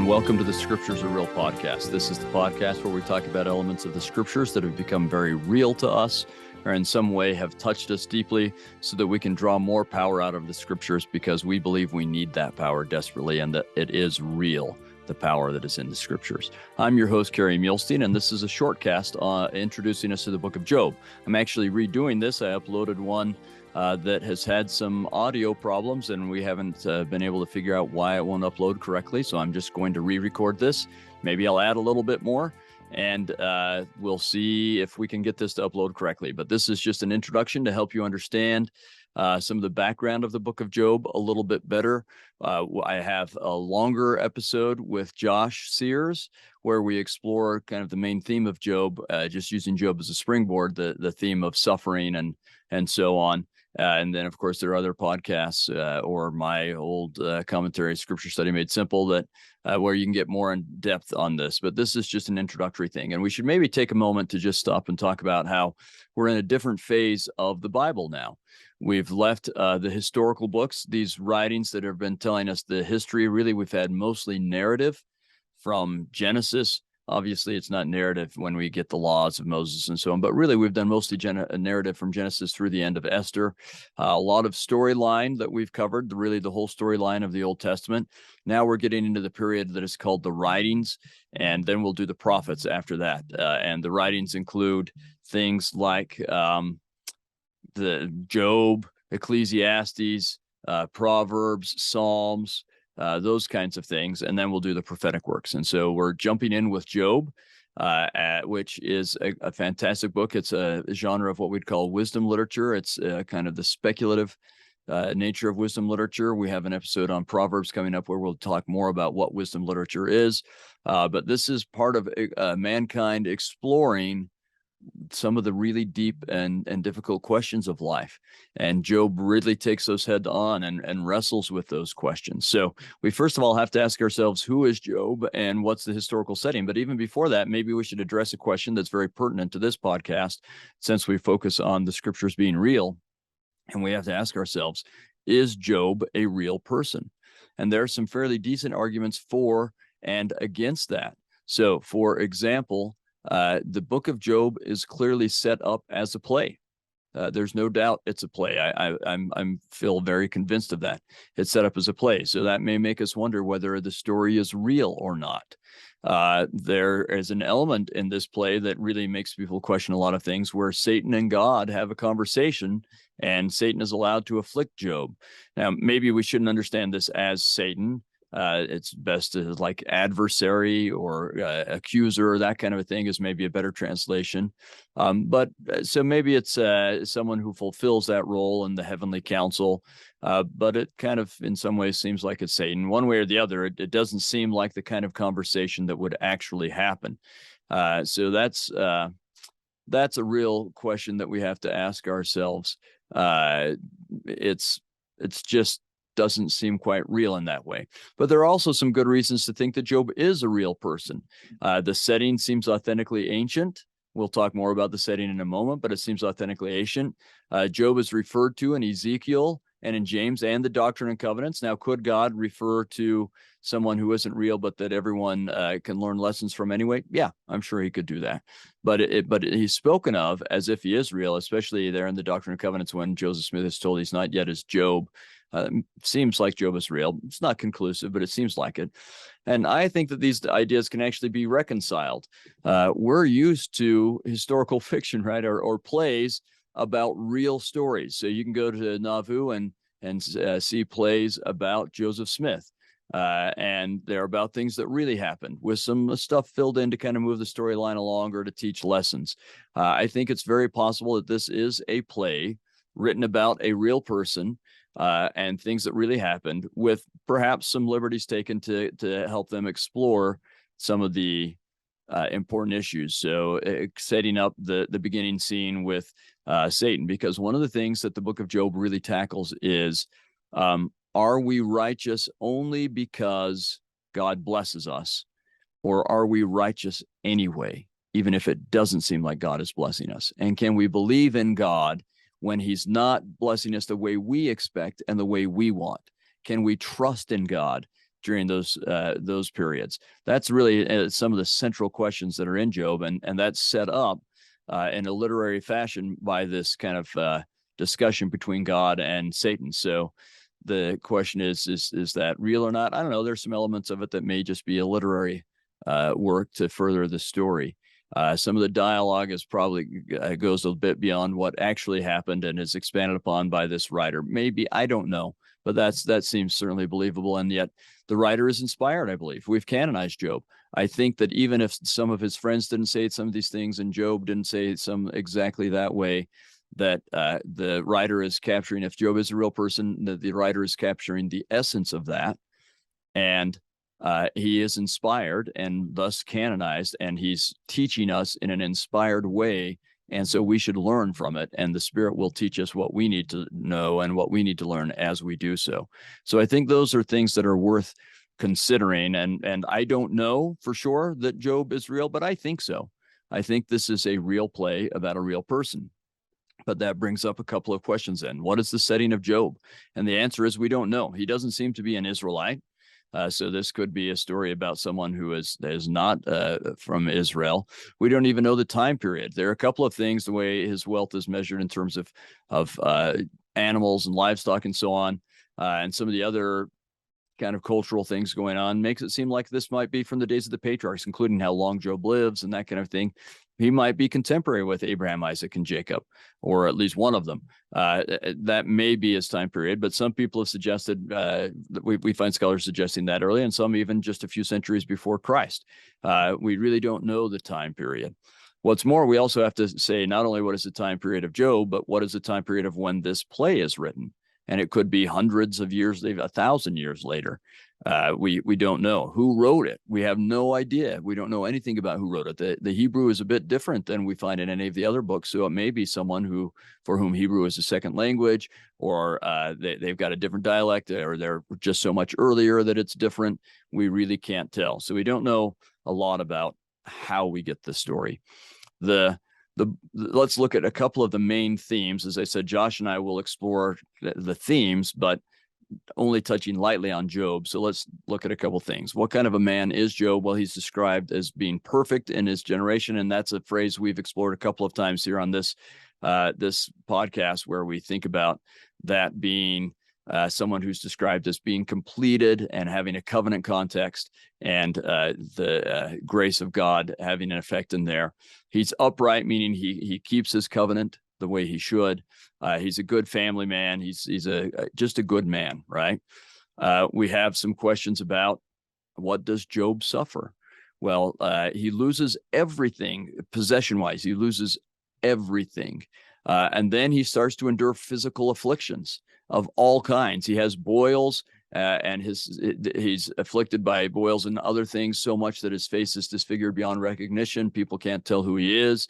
and welcome to the Scriptures Are Real podcast. This is the podcast where we talk about elements of the Scriptures that have become very real to us or in some way have touched us deeply so that we can draw more power out of the Scriptures because we believe we need that power desperately and that it is real, the power that is in the Scriptures. I'm your host, Kerry, and this is a shortcast introducing us to the book of Job. I'm actually redoing this. I uploaded one that has had some audio problems, and we haven't been able to figure out why it won't upload correctly. So I'm just going to re-record this. Maybe I'll add a little bit more, and we'll see if we can get this to upload correctly. But this is just an introduction to help you understand some of the background of the book of Job a little bit better. I have a longer episode with Josh Sears where we explore kind of the main theme of Job, just using Job as a springboard, the theme of suffering and so on. And then, of course, there are other podcasts or my old commentary, Scripture Study Made Simple, that where you can get more in depth on this. But this is just an introductory thing. And we should maybe take a moment to just stop and talk about how we're in a different phase of the Bible now. We've left the historical books, these writings that have been telling us the history. Really, we've had mostly narrative from Genesis. Obviously, it's not narrative when we get the laws of Moses and so on, but really we've done mostly a narrative from Genesis through the end of Esther. A lot of storyline that we've covered, really the whole storyline of the Old Testament. Now we're getting into the period that is called the writings, and then we'll do the prophets after that. And the writings include things like the Job, Ecclesiastes, Proverbs, Psalms, those kinds of things, and then we'll do the prophetic works. And so we're jumping in with Job, which is a fantastic book. It's a genre of what we'd call wisdom literature. It's kind of the speculative nature of wisdom literature. We have an episode on Proverbs coming up where we'll talk more about what wisdom literature is. But this is part of mankind exploring some of the really deep and difficult questions of life. And Job really takes those head on and wrestles with those questions. So we first of all have to ask ourselves, who is Job and what's the historical setting? But even before that, maybe we should address a question that's very pertinent to this podcast, since we focus on the Scriptures being real. And we have to ask ourselves, is Job a real person? And there are some fairly decent arguments for and against that. So, for example, the book of Job is clearly set up as a play. There's no doubt it's a play. I'm feel very convinced of that. It's set up as a play. So that may make us wonder whether the story is real or not. There is an element in this play that really makes people question a lot of things, where Satan and God have a conversation and Satan is allowed to afflict Job. Now, maybe we shouldn't understand this as Satan. It's best to like adversary or accuser, that kind of a thing is maybe a better translation. But so maybe it's someone who fulfills that role in the heavenly council. But it kind of in some ways seems like it's Satan. One way or the other, it doesn't seem like the kind of conversation that would actually happen. So that's a real question that we have to ask ourselves. It's just doesn't seem quite real in that way. But there are also some good reasons to think that Job is a real person. The setting seems authentically ancient. We'll talk more about the setting in a moment, but it seems authentically ancient. Job is referred to in Ezekiel and in James and the Doctrine and Covenants. Now, could God refer to someone who isn't real, but that everyone can learn lessons from anyway? Yeah, I'm sure he could do that. But he's spoken of as if he is real, especially there in the Doctrine and Covenants when Joseph Smith is told he's not yet as Job. Seems like Job is real. It's not conclusive, but it seems like it. And I think that these ideas can actually be reconciled. We're used to historical fiction, right? Or plays about real stories. So you can go to Nauvoo and see plays about Joseph Smith. And they're about things that really happened with some stuff filled in to kind of move the storyline along or to teach lessons. I think it's very possible that this is a play written about a real person and things that really happened, with perhaps some liberties taken to help them explore some of the important issues. So setting up the beginning scene with Satan, because one of the things that the book of Job really tackles is, are we righteous only because God blesses us, or are we righteous anyway, even if it doesn't seem like God is blessing us? And can we believe in God when he's not blessing us the way we expect and the way we want? Can we trust in God during those periods? That's really some of the central questions that are in Job, and that's set up in a literary fashion by this kind of discussion between God and Satan. So the question is that real or not? I don't know. There's some elements of it that may just be a literary work to further the story. Some of the dialogue is probably goes a bit beyond what actually happened and is expanded upon by this writer. Maybe, I don't know, but that seems certainly believable. And yet the writer is inspired, I believe. We've canonized Job. I think that even if some of his friends didn't say some of these things and Job didn't say some exactly that way, that the writer is capturing, if Job is a real person, the writer is capturing the essence of that. And he is inspired and thus canonized, and he's teaching us in an inspired way. And so we should learn from it, and the Spirit will teach us what we need to know and what we need to learn as we do so. So I think those are things that are worth considering. And I don't know for sure that Job is real, but I think so. I think this is a real play about a real person. But that brings up a couple of questions then. What is the setting of Job? And the answer is we don't know. He doesn't seem to be an Israelite. So this could be a story about someone who is not from Israel. We don't even know the time period. There are a couple of things, the way his wealth is measured in terms of animals and livestock and so on, and some of the other kind of cultural things going on makes it seem like this might be from the days of the patriarchs, including how long Job lives and that kind of thing. He might be contemporary with Abraham, Isaac, and Jacob, or at least one of them. That may be his time period, but some people have suggested, we find scholars suggesting that early, and some even just a few centuries before Christ. We really don't know the time period. What's more, we also have to say not only what is the time period of Job, but what is the time period of when this play is written. And it could be hundreds of years, 1,000 years later. We don't know who wrote it. We have no idea. We don't know anything about who wrote it. The Hebrew is a bit different than we find in any of the other books. So it may be someone for whom Hebrew is a second language, or they've got a different dialect, or they're just so much earlier that it's different. We can't tell. So we don't know a lot about how we get the story. Let's look at a couple of the main themes. As I said, Josh and I will explore the themes, but only touching lightly on Job. So let's look at a couple things. What kind of a man is Job? Well, he's described as being perfect in his generation, and that's a phrase we've explored a couple of times here on this podcast, where we think about that being someone who's described as being completed and having a covenant context, and the grace of God having an effect in there. He's upright, meaning he keeps his covenant the way he should. He's a good family man. He's just a good man, right? We have some questions about, what does Job suffer? Well, he loses everything possession-wise. He loses everything. And then he starts to endure physical afflictions of all kinds. He has boils, and he's afflicted by boils and other things so much that his face is disfigured beyond recognition. People can't tell who he is.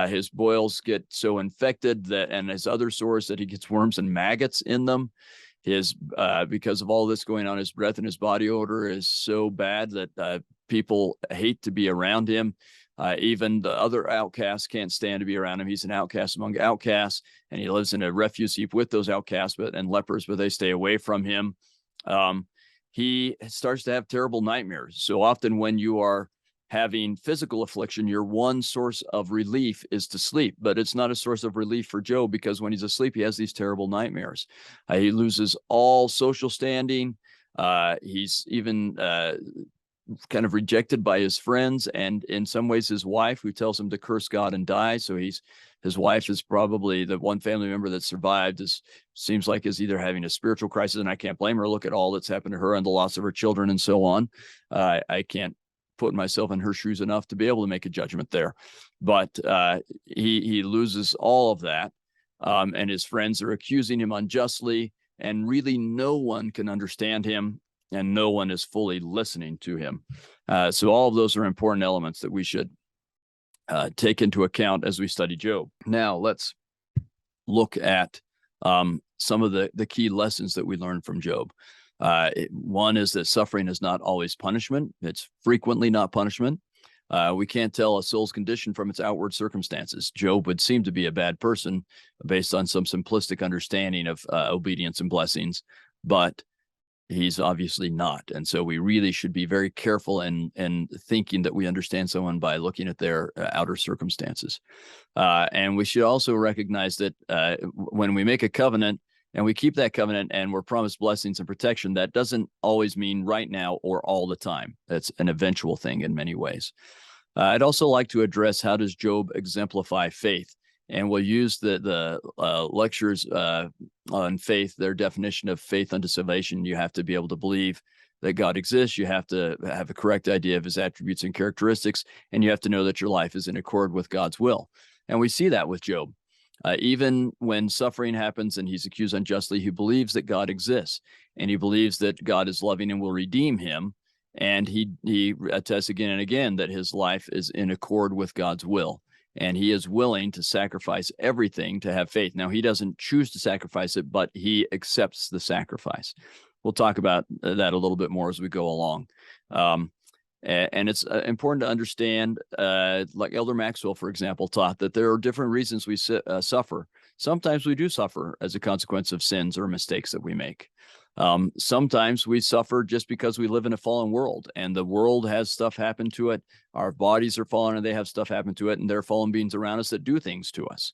His boils get so infected and his other sores that he gets worms and maggots in them. Because of all this going on, his breath and his body odor is so bad that people hate to be around him. Even the other outcasts can't stand to be around him. He's an outcast among outcasts, and he lives in a refuse heap with those outcasts and lepers, but they stay away from him. He starts to have terrible nightmares. So often when you are having physical affliction, your one source of relief is to sleep, but it's not a source of relief for Job, because when he's asleep, he has these terrible nightmares. He loses all social standing. He's even kind of rejected by his friends, and in some ways his wife, who tells him to curse God and die. So his wife is probably the one family member that survived. Seems like is either having a spiritual crisis, and I can't blame her. Look at all that's happened to her and the loss of her children and so on. I can't put myself in her shoes enough to be able to make a judgment there, but he loses all of that, and his friends are accusing him unjustly, and really no one can understand him, and no one is fully listening to him. So all of those are important elements that we should take into account as we study Job. Now let's look at some of the key lessons that we learn from Job. One is that suffering is not always punishment. It's frequently not punishment. We can't tell a soul's condition from its outward circumstances. Job would seem to be a bad person based on some simplistic understanding of obedience and blessings, but He's obviously not. And so we really should be very careful in thinking that we understand someone by looking at their outer circumstances. And we should also recognize that when we make a covenant and we keep that covenant and we're promised blessings and protection, that doesn't always mean right now or all the time. That's an eventual thing in many ways. I'd also like to address, how does Job exemplify faith? And we'll use the lectures on faith, their definition of faith unto salvation. You have to be able to believe that God exists. You have to have a correct idea of his attributes and characteristics, and you have to know that your life is in accord with God's will. And we see that with Job. Even when suffering happens and he's accused unjustly, he believes that God exists, and he believes that God is loving and will redeem him. And he attests again and again that his life is in accord with God's will. And he is willing to sacrifice everything to have faith. Now, he doesn't choose to sacrifice it, but he accepts the sacrifice. We'll talk about that a little bit more as we go along. And it's important to understand, like Elder Maxwell, for example, taught that there are different reasons we suffer. Sometimes we do suffer as a consequence of sins or mistakes that we make. Sometimes we suffer just because we live in a fallen world, and the world has stuff happen to it. Our bodies are fallen and they have stuff happen to it, and there are fallen beings around us that do things to us.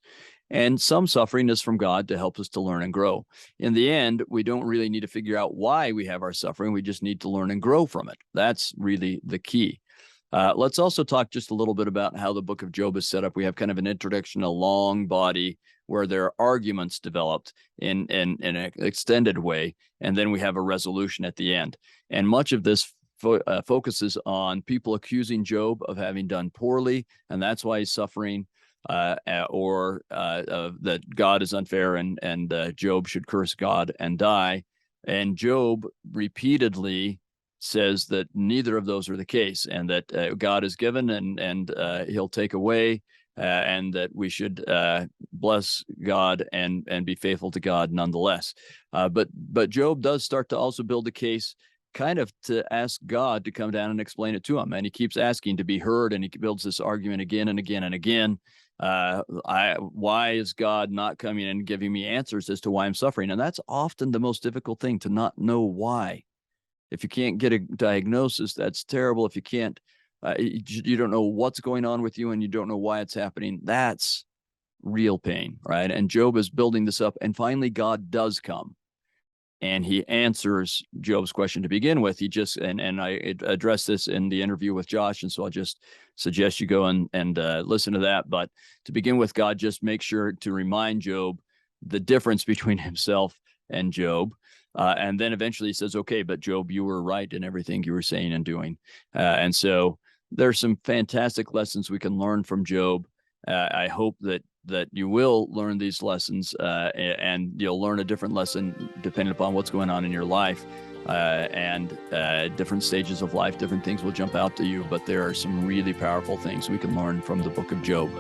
And some suffering is from God to help us to learn and grow. In the end, we don't really need to figure out why we have our suffering. We just need to learn and grow from it. That's really the key. Let's also talk just a little bit about how the book of Job is set up. We have kind of an introduction, a long body where there are arguments developed in an extended way, and then we have a resolution at the end. And much of this focuses on people accusing Job of having done poorly, and that's why he's suffering, or that God is unfair and Job should curse God and die. And Job repeatedly says that neither of those are the case, and that God is given and he'll take away, and that we should bless God and be faithful to God nonetheless. But Job does start to also build a case, kind of to ask God to come down and explain it to him. And he keeps asking to be heard, and he builds this argument again and again and again. Why is God not coming and giving me answers as to why I'm suffering? And that's often the most difficult thing, to not know why. If you can't get a diagnosis, that's terrible. If you can't, you don't know what's going on with you and you don't know why it's happening, that's real pain, right? And Job is building this up, and finally God does come and he answers Job's question to begin with. He just, and I addressed this in the interview with Josh, and so I'll just suggest you go and listen to that. But to begin with, God just makes sure to remind Job the difference between himself and Job. And then eventually he says, okay, but Job, you were right in everything you were saying and doing. And so there's some fantastic lessons we can learn from Job. I hope that you will learn these lessons, and you'll learn a different lesson depending upon what's going on in your life, and different stages of life, different things will jump out to you. But there are some really powerful things we can learn from the book of Job.